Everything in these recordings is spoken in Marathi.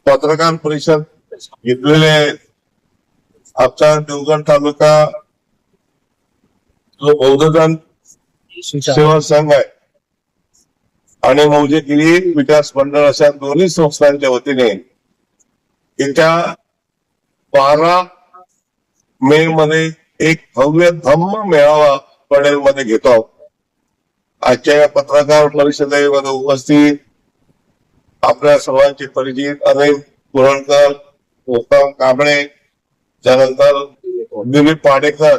पत्रकार परिषद घेतलेले आमचा देवगड तालुका जो बौद्धजन सेवा संघ आहे आणि मौजेगिरी विकास मंडळ अशा दोन्ही संस्थांच्या वतीने येत्या 12 मे मध्ये एक भव्य धम्म मेळावा पडेलमध्ये घेतो आहोत. आजच्या या पत्रकार परिषदेमध्ये उपस्थित आपल्या सर्वांचे परिचित अनिल पुरणकर, उत्तम कांबळे, त्यानंतर दिलीप पाडेकर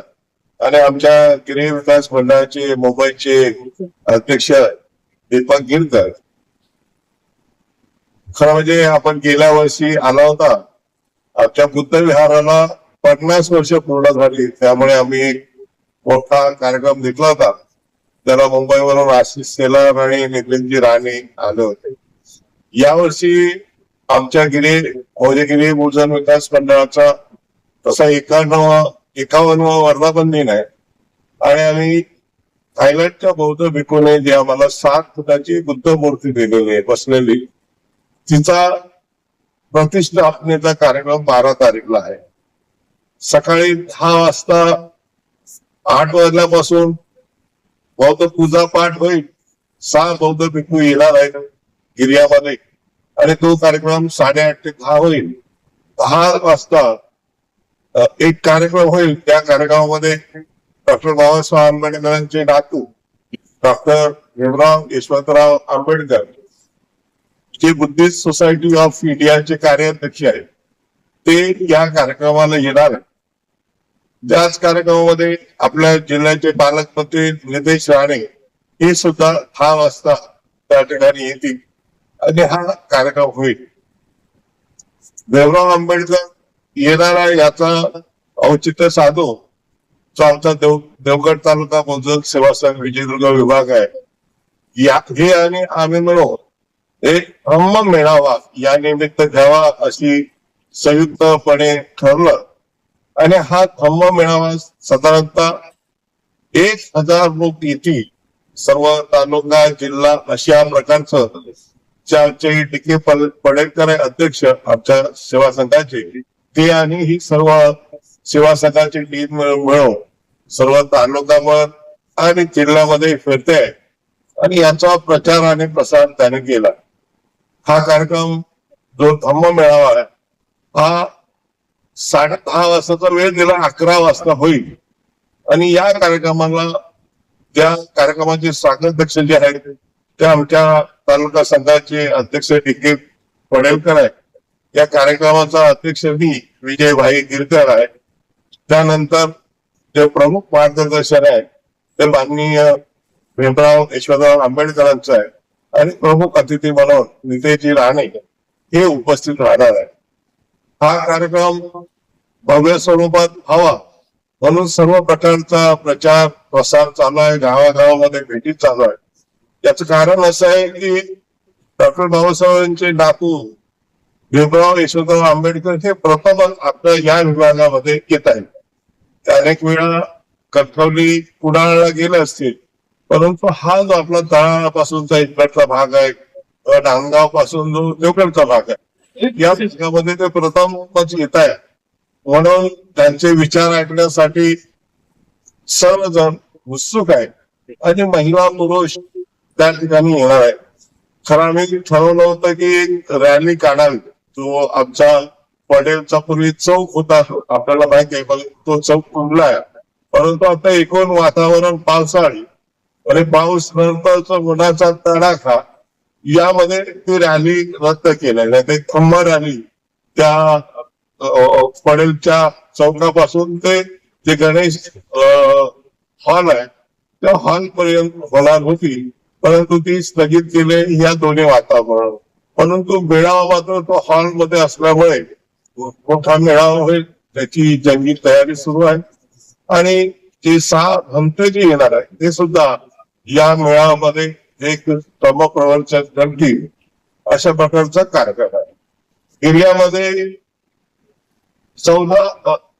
आणि आमच्या गिरी विकास मंडळाचे मुंबईचे अध्यक्ष दीपक गिरकर. खरं म्हणजे आपण गेल्या वर्षी आला होता, आमच्या बुद्ध विहाराला 50 वर्ष पूर्ण झाली, त्यामुळे आम्ही एक मोठा कार्यक्रम घेतला होता. त्याला मुंबईवरून आशिष सेलार आणि नितीनजी राणे आले होते. यावर्षी आमच्या मौजेगिरी भूजन विकास मंडळाचा तसा 51वा वर्धापन दिन आहे आणि आम्ही थायलंडच्या बौद्ध भिक्खूने जी आम्हाला 7 फुटाची बुद्ध मूर्ती दिलेली आहे बसलेली, तिचा प्रतिष्ठापनेचा कार्यक्रम 12 तारीखला आहे. सकाळी 10 वाजता 8 वाजल्यापासून बौद्ध पूजा पाठ होईल. 6 बौद्ध भिक्खू येणार आहेत गिर्यामध्ये आणि तो कार्यक्रम 8:30 ते 10 होईल. 10 वाजता एक कार्यक्रम होईल. त्या कार्यक्रमामध्ये डॉक्टर बाबासाहेब आंबेडकरांचे नातू डॉक्टर भीमराव यशवंतराव आंबेडकर, जे बुद्धिस्ट सोसायटी ऑफ इंडियाचे कार्याध्यक्ष आहेत, ते या कार्यक्रमाला येणार आहेत. त्याच कार्यक्रमामध्ये आपल्या जिल्ह्याचे पालकमंत्री नितेश राणे हे सुद्धा 10 वाजता त्या ठिकाणी येतील आणि हा कार्यक्रम होईल. भीमराव आंबेडकर येणारा याचा औचित्य साधून जो आमचा देवगड तालुका बौद्ध सेवा संघ विजयदुर्ग विभाग आहे, हे आणि आम्ही मिळून एक धम्म मेळावा या निमित्त घ्यावा अशी संयुक्तपणे ठरलं आणि हा धम्म मेळावा साधारणतः 1000 लोक येतील. सर्व तालुका जिल्हा अशा प्रकारचं ज्याचे डी.के. पडेलकर अध्यक्ष आमच्या सेवा संघाचे, ते आणि ही सर्व सेवा संघाची टीम मिळून सर्व तालुक्यावर आणि जिल्ह्यामध्ये फिरते आणि याचा प्रचार आणि प्रसार त्याने केला. हा कार्यक्रम जो धम्म मेळावा आहे हा 10:30 वाजताचा वेळ दिला, 11 वाजता होईल आणि या कार्यक्रमाला त्या कार्यक्रमाचे स्वागताध्यक्ष जे आहेत ते आमच्या तालुका संघाचे अध्यक्ष डी.के. पडेलकर आहे. या कार्यक्रमाचा अध्यक्ष मी विजयभाई गिरकर आहे. त्यानंतर जे प्रमुख मार्गदर्शन आहे ते माननीय भीमराव यशवंतराव आंबेडकरांचं आहे आणि प्रमुख अतिथी म्हणून नितेशजी राणे हे उपस्थित राहणार आहे. हा कार्यक्रम भव्य स्वरूपात व्हावा म्हणून सर्व प्रकारचा प्रचार प्रसार चालू आहे. गावागावामध्ये भेटी चालू आहे. याचं कारण असं आहे की डॉक्टर बाबासाहेबांचे नातू भीमराव यशवंतराव आंबेडकर हे प्रथमच आपल्या या विभागामध्ये येत आहेत. अनेक वेळा कणकवली कुडाळला गेले असतील, परंतु हा जो आपला तळापासूनचा इकडचा भाग आहे, नांदगाव पासून जो देवगडचा भाग आहे, या भागामध्ये ते प्रथमच येत आहे. म्हणून त्यांचे विचार ऐकण्यासाठी सर्वजण उत्सुक आहे आणि महिला पुरुष त्या ठिकाणी येणार आहे. खरं आम्ही ठरवलं होतं की रॅली काढावी. तो आमचा पटेलचा पूर्वी चौक होता, आपल्याला माहिती आहे, पण तो चौक तुंबला आहे. परंतु आता एकूण वातावरण पावसाळी आणि पाऊस नंतरचा उन्हाचा तडाखा यामध्ये ती रॅली रद्द केली. नाही ते धम्म रॅली त्या पटेलच्या चौकापासून ते जे गणेश हॉल आहे त्या हॉल पर्यंत होणार होती, परंतु ती स्थगित केली या दोन्ही वातावरण. परंतु मेळावा मात्र तो हॉलमध्ये असल्यामुळे मोठा मेळावा होईल, त्याची जंगी तयारी सुरू आहे आणि जे 6 भंते जे येणार आहे ते सुद्धा या मेळाव्यामध्ये एक धम्मप्रवचन करतील अशा प्रकारचा कार्यक्रम आहे. एरियामध्ये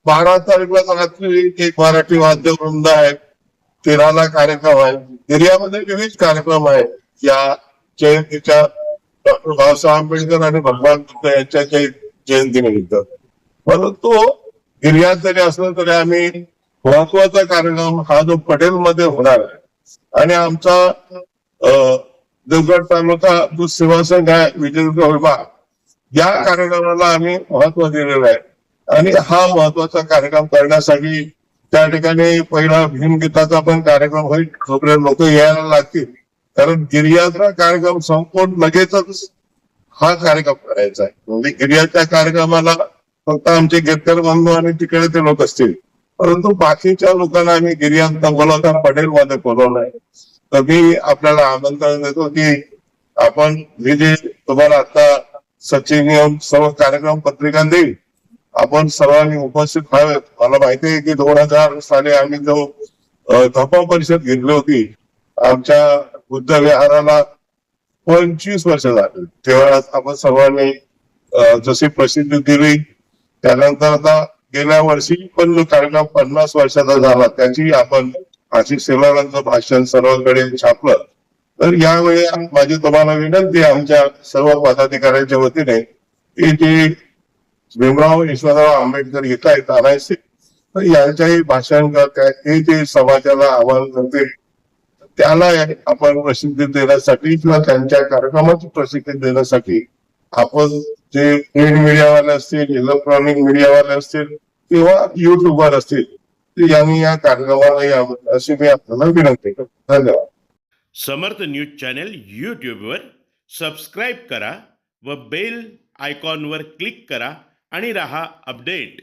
12 तारीखला रात्री एक मराठी वाद्य वृंद आहे, 13ला कार्यक्रम आहे. एरियामध्ये विविध कार्यक्रम आहेत या जयंतीच्या डॉक्टर बाबासाहेब आंबेडकर आणि भगवान बुद्ध यांच्या जयंतीनिमित्त. परंतु गिर्यात जरी असलं तरी आम्ही महत्वाचा कार्यक्रम हा जो पटेलमध्ये होणार आहे आणि आमचा देवगड तालुका जो सेवा संघ आहे विजयदुर्ग विभाग, या कार्यक्रमाला आम्ही महत्व दिलेलं आहे. आणि हा महत्वाचा कार्यक्रम करण्यासाठी त्या ठिकाणी पहिला भीमगीताचा पण कार्यक्रम होईल. खबरे लोक यायला लागतील, कारण गिर्याचा कार्यक्रम संपून लगेचच हा कार्यक्रम करायचा आहे. म्हणजे गिर्याच्या कार्यक्रमाला फक्त आमचे गिरकर बंधू आणि तिकडे ते लोक असतील, परंतु बाकीच्या लोकांना आम्ही गिर्यात बोलवता पटेलमध्ये बोलवलंय. तर मी आपल्याला आमंत्रण देतो की आपण हे जे तुम्हाला आता सचिन येऊन सर्व कार्यक्रम पत्रिका देईल, आपण सर्वांनी उपस्थित व्हावेत. मला माहिती आहे की 2000 साली आम्ही जो धप्पा परिषद घेतली होती आमच्या बुद्ध विहाराला 25 वर्ष झाली, तेव्हा आपण सर्वांनी जशी प्रसिद्धी दिली. त्यानंतर आता गेल्या वर्षी पण जो कार्यक्रम 50 वर्षाचा झाला त्याची आपण आशिष शेलारांचं भाषण सर्वांकडे छापलं. तर यावेळी माझी तुम्हाला विनंती आहे आमच्या सर्व पदाधिकाऱ्यांच्या वतीने की जे भीमराव यशवंतराव आंबेडकर येत आहेत आणायचे, तर यांच्याही भाषण काय हे जे समाजाला आवाहन करते त्याला आपण प्रसिद्धी देण्यासाठी किंवा त्यांच्या कार्यक्रमाची प्रसिद्धी देण्यासाठी आपण जे प्रिंट मीडियावाले असतील, इलेक्ट्रॉनिक मीडियावाले असतील किंवा युट्यूबवर असतील, यांनी या कार्यक्रमाला यावं अशी मी आपल्याला विनंती करतो. धन्यवाद. समर्थ न्यूज चॅनल यूट्यूबवर सबस्क्राईब करा व बेल आयकॉनवर क्लिक करा आणि रहा अपडेट.